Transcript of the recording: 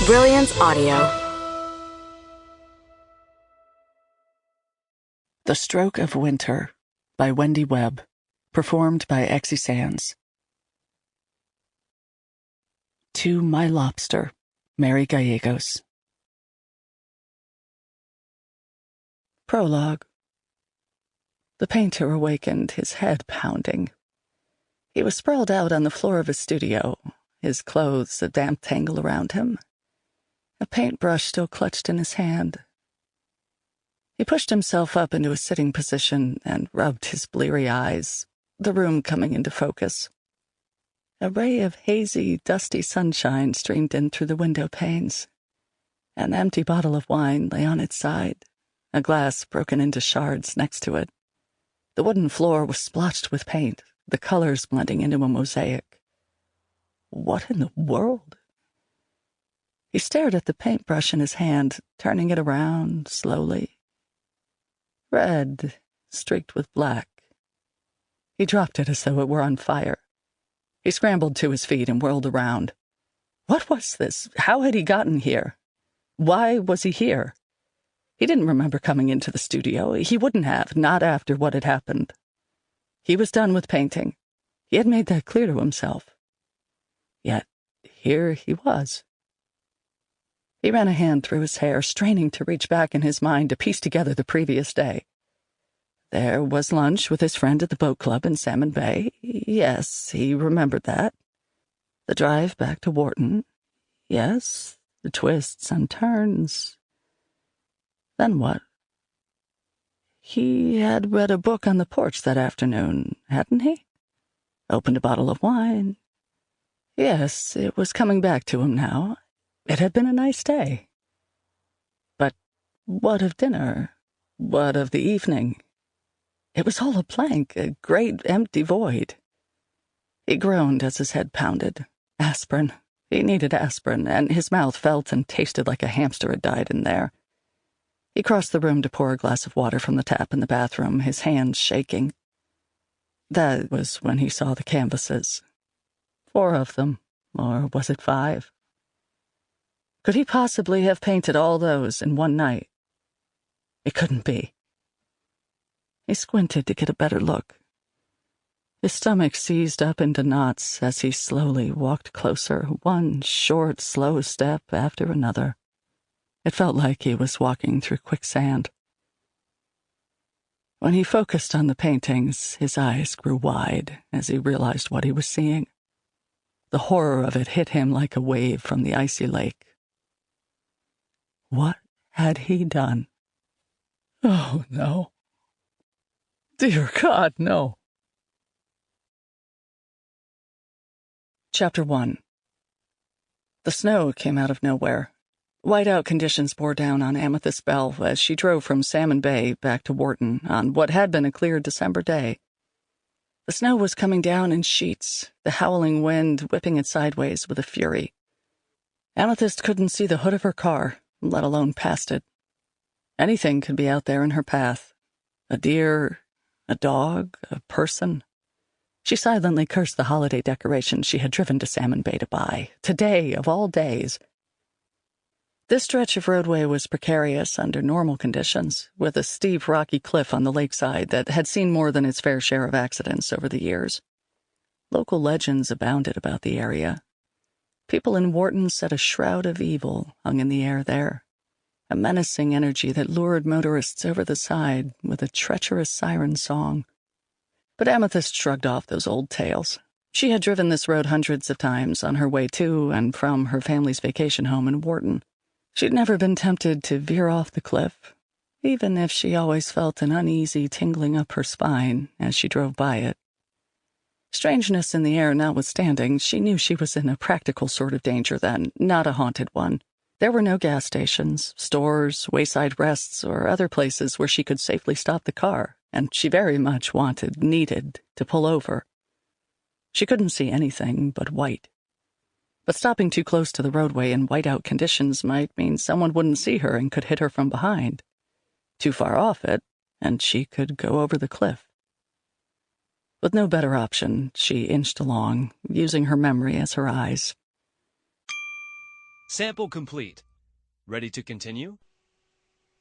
Brilliance Audio. The Stroke of Winter by Wendy Webb, performed by Exy Sands. To My Lobster, Mary Gallegos. Prologue. The painter awakened, his head pounding. He was sprawled out on the floor of his studio, his clothes a damp tangle around him, a paintbrush still clutched in his hand. He pushed himself up into a sitting position and rubbed his bleary eyes, the room coming into focus. A ray of hazy, dusty sunshine streamed in through the window panes. An empty bottle of wine lay on its side, a glass broken into shards next to it. The wooden floor was splotched with paint, the colors blending into a mosaic. What in the world? He stared at the paintbrush in his hand, turning it around slowly. Red, streaked with black. He dropped it as though it were on fire. He scrambled to his feet and whirled around. What was this? How had he gotten here? Why was he here? He didn't remember coming into the studio. He wouldn't have, not after what had happened. He was done with painting. He had made that clear to himself. Yet here he was. He ran a hand through his hair, straining to reach back in his mind to piece together the previous day. There was lunch with his friend at the boat club in Salmon Bay. Yes, he remembered that. The drive back to Wharton. Yes, the twists and turns. Then what? He had read a book on the porch that afternoon, hadn't he? Opened a bottle of wine. Yes, it was coming back to him now. It had been a nice day. But what of dinner? What of the evening? It was all a blank, a great empty void. He groaned as his head pounded. Aspirin. He needed aspirin, and his mouth felt and tasted like a hamster had died in there. He crossed the room to pour a glass of water from the tap in the bathroom, his hands shaking. That was when he saw the canvases. 4 of them, or was it 5? Could he possibly have painted all those in one night? It couldn't be. He squinted to get a better look. His stomach seized up into knots as he slowly walked closer, one short, slow step after another. It felt like he was walking through quicksand. When he focused on the paintings, his eyes grew wide as he realized what he was seeing. The horror of it hit him like a wave from the icy lake. What had he done? Oh, no. Dear God, no. Chapter 1. The snow came out of nowhere. Whiteout conditions bore down on Tess Bell as she drove from Salmon Bay back to Wharton on what had been a clear December day. The snow was coming down in sheets, the howling wind whipping it sideways with a fury. Amethyst couldn't see the hood of her car, let alone past it. Anything could be out there in her path. A deer, a dog, a person. She silently cursed the holiday decorations she had driven to Salmon Bay to buy. Today, of all days. This stretch of roadway was precarious under normal conditions, with a steep, rocky cliff on the lakeside that had seen more than its fair share of accidents over the years. Local legends abounded about the area. People in Wharton said a shroud of evil hung in the air there, a menacing energy that lured motorists over the side with a treacherous siren song. But Amethyst shrugged off those old tales. She had driven this road hundreds of times on her way to and from her family's vacation home in Wharton. She'd never been tempted to veer off the cliff, even if she always felt an uneasy tingling up her spine as she drove by it. Strangeness in the air notwithstanding, she knew she was in a practical sort of danger then, not a haunted one. There were no gas stations, stores, wayside rests, or other places where she could safely stop the car, and she very much needed to pull over. She couldn't see anything but white. But stopping too close to the roadway in whiteout conditions might mean someone wouldn't see her and could hit her from behind. Too far off it, and she could go over the cliff. With no better option, she inched along, using her memory as her eyes. Sample complete. Ready to continue?